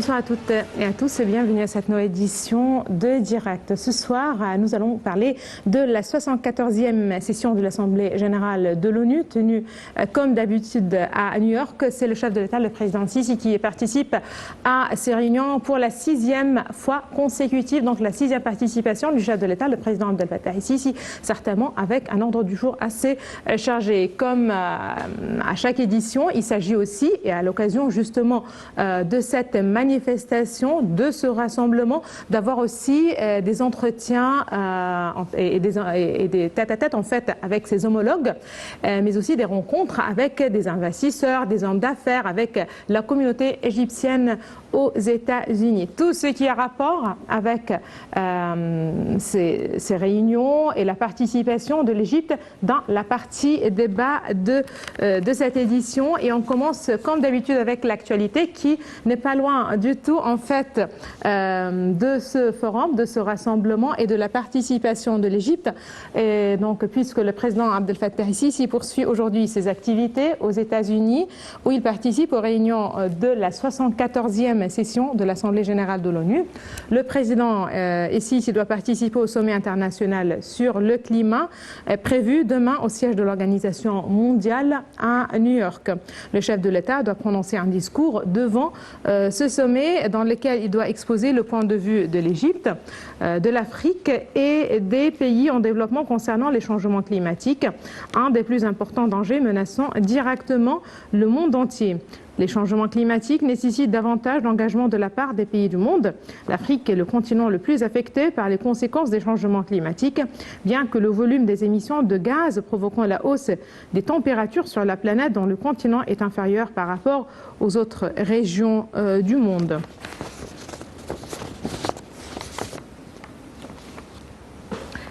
Bonsoir à toutes et à tous et bienvenue à cette nouvelle édition de Direct. Ce soir, nous allons parler de la 74e session de l'Assemblée générale de l'ONU, tenue comme d'habitude à New York. C'est le chef de l'État, le président Sisi, qui participe à ces réunions pour la 6e fois consécutive, donc la 6e participation du chef de l'État, le président Abdel Fattah el-Sisi, certainement avec un ordre du jour assez chargé. Comme à chaque édition, il s'agit aussi, et à l'occasion justement de cette manifestation, de ce rassemblement, d'avoir aussi des entretiens et des tête-à-tête en fait avec ses homologues, mais aussi des rencontres avec des investisseurs, des hommes d'affaires, avec la communauté égyptienne aux États-Unis. Tout ce qui a rapport avec ces réunions et la participation de l'Égypte dans la partie débat de cette édition. Et on commence comme d'habitude avec l'actualité qui n'est pas loin du tout en fait de ce forum, de ce rassemblement et de la participation de l'Égypte. Et donc puisque le président Abdel Fattah el-Sisi poursuit aujourd'hui ses activités aux États-Unis où il participe aux réunions de la 74e session de l'Assemblée générale de l'ONU. Le président el-Sisi doit participer au sommet international sur le climat prévu demain au siège de l'Organisation mondiale à New York. Le chef de l'État doit prononcer un discours devant ce sommet dans lequel il doit exposer le point de vue de l'Égypte, de l'Afrique et des pays en développement concernant les changements climatiques, un des plus importants dangers menaçant directement le monde entier. Les changements climatiques nécessitent davantage d'engagement de la part des pays du monde. L'Afrique est le continent le plus affecté par les conséquences des changements climatiques, bien que le volume des émissions de gaz provoquant la hausse des températures sur la planète dans le continent est inférieur par rapport aux autres régions du monde.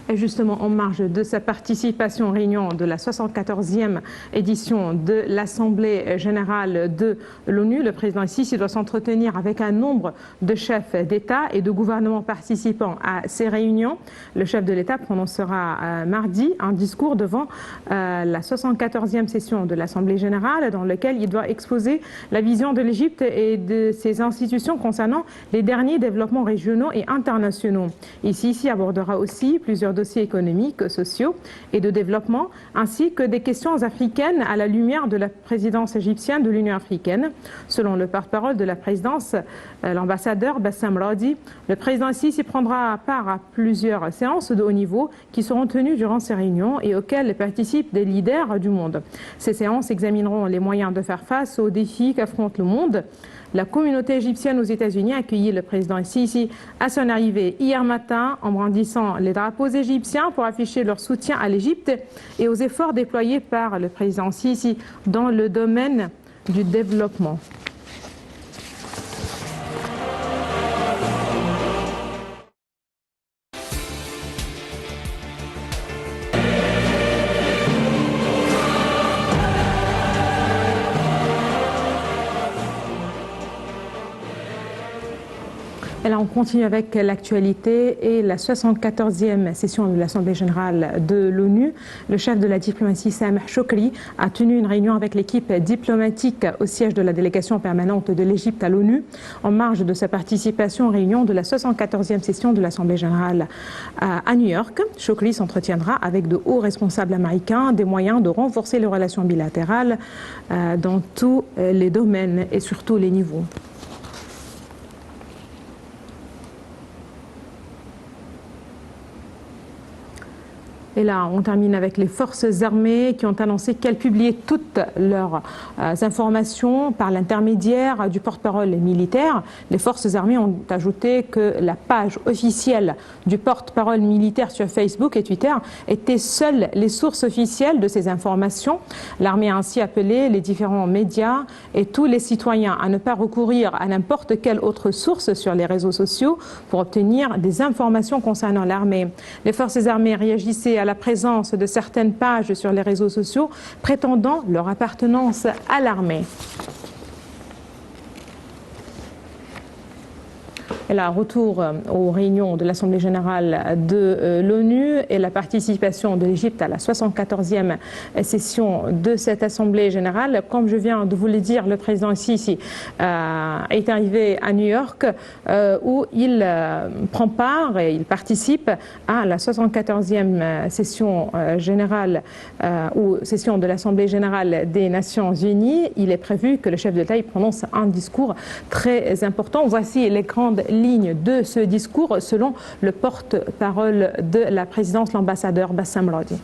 Et justement, en marge de sa participation aux réunions de la 74e édition de l'Assemblée générale de l'ONU, le président el-Sisi doit s'entretenir avec un nombre de chefs d'État et de gouvernements participant à ces réunions. Le chef de l'État prononcera mardi un discours devant la 74e session de l'Assemblée générale dans lequel il doit exposer la vision de l'Égypte et de ses institutions concernant les derniers développements régionaux et internationaux. El-Sisi abordera aussi plusieurs dossiers économiques, sociaux et de développement, ainsi que des questions africaines à la lumière de la présidence égyptienne de l'Union africaine. Selon le porte-parole de la présidence, l'ambassadeur Bassam Raoudi, le président el-Sisi prendra part à plusieurs séances de haut niveau qui seront tenues durant ces réunions et auxquelles participent des leaders du monde. Ces séances examineront les moyens de faire face aux défis qu'affronte le monde. La communauté égyptienne aux États-Unis a accueilli le président el-Sisi à son arrivée hier matin en brandissant les drapeaux égyptiens pour afficher leur soutien à l'Égypte et aux efforts déployés par le président el-Sisi dans le domaine du développement. Et là, on continue avec l'actualité et la 74e session de l'Assemblée générale de l'ONU. Le chef de la diplomatie, Sameh Shoukry, a tenu une réunion avec l'équipe diplomatique au siège de la délégation permanente de l'Égypte à l'ONU en marge de sa participation aux réunions de la 74e session de l'Assemblée générale à New York. Shoukry s'entretiendra avec de hauts responsables américains des moyens de renforcer les relations bilatérales dans tous les domaines et sur tous les niveaux. Et là, on termine avec les forces armées qui ont annoncé qu'elles publiaient toutes leurs informations par l'intermédiaire du porte-parole militaire. Les forces armées ont ajouté que la page officielle du porte-parole militaire sur Facebook et Twitter était seules les sources officielles de ces informations. L'armée a ainsi appelé les différents médias et tous les citoyens à ne pas recourir à n'importe quelle autre source sur les réseaux sociaux pour obtenir des informations concernant l'armée. Les forces armées réagissaient à la présence de certaines pages sur les réseaux sociaux prétendant leur appartenance à l'armée. la retour aux réunions de l'Assemblée générale de l'ONU et la participation de l'Égypte à la 74e session de cette Assemblée générale. Comme je viens de vous le dire, le président Sisi est arrivé à New York où il prend part et il participe à la 74e session générale ou session de l'Assemblée générale des Nations Unies. Il est prévu que le chef d'État prononce un discours très important. Voici les grandes lignes de ce discours selon le porte-parole de la présidence, l'ambassadeur Bassam Radi.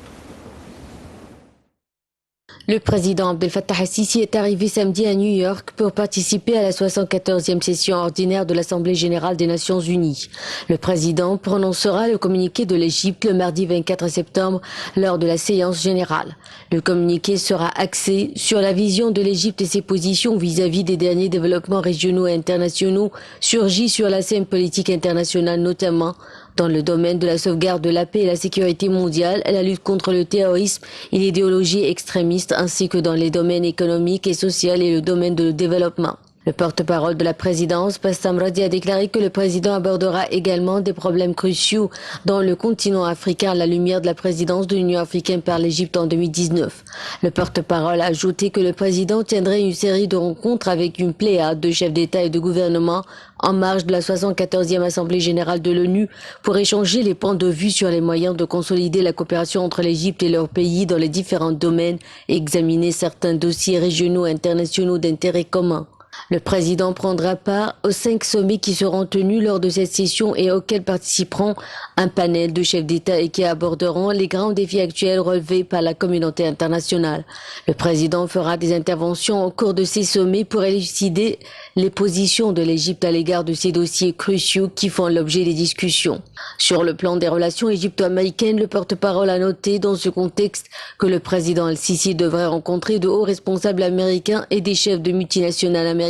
Le président Abdel Fattah al-Sisi est arrivé samedi à New York pour participer à la 74e session ordinaire de l'Assemblée générale des Nations unies. Le président prononcera le communiqué de l'Égypte le mardi 24 septembre lors de la séance générale. Le communiqué sera axé sur la vision de l'Égypte et ses positions vis-à-vis des derniers développements régionaux et internationaux surgis sur la scène politique internationale, notamment dans le domaine de la sauvegarde de la paix et la sécurité mondiale, la lutte contre le terrorisme et l'idéologie extrémiste, ainsi que dans les domaines économiques et sociaux et le domaine de développement. Le porte-parole de la présidence, Bassam Radi, a déclaré que le président abordera également des problèmes cruciaux dans le continent africain à la lumière de la présidence de l'Union africaine par l'Égypte en 2019. Le porte-parole a ajouté que le président tiendrait une série de rencontres avec une pléiade de chefs d'État et de gouvernement en marge de la 74e Assemblée générale de l'ONU pour échanger les points de vue sur les moyens de consolider la coopération entre l'Égypte et leur pays dans les différents domaines et examiner certains dossiers régionaux et internationaux d'intérêt commun. Le président prendra part aux 5 sommets qui seront tenus lors de cette session et auxquels participeront un panel de chefs d'État et qui aborderont les grands défis actuels relevés par la communauté internationale. Le président fera des interventions au cours de ces sommets pour élucider les positions de l'Égypte à l'égard de ces dossiers cruciaux qui font l'objet des discussions. Sur le plan des relations égypto-américaines, le porte-parole a noté dans ce contexte que le président al-Sisi devrait rencontrer de hauts responsables américains et des chefs de multinationales américaines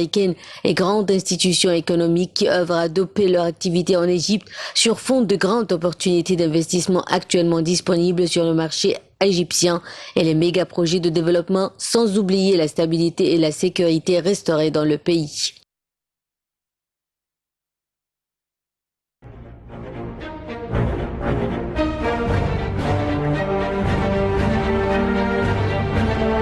et grandes institutions économiques qui œuvrent à doper leur activité en Égypte sur fond de grandes opportunités d'investissement actuellement disponibles sur le marché égyptien et les méga projets de développement, sans oublier la stabilité et la sécurité restaurées dans le pays.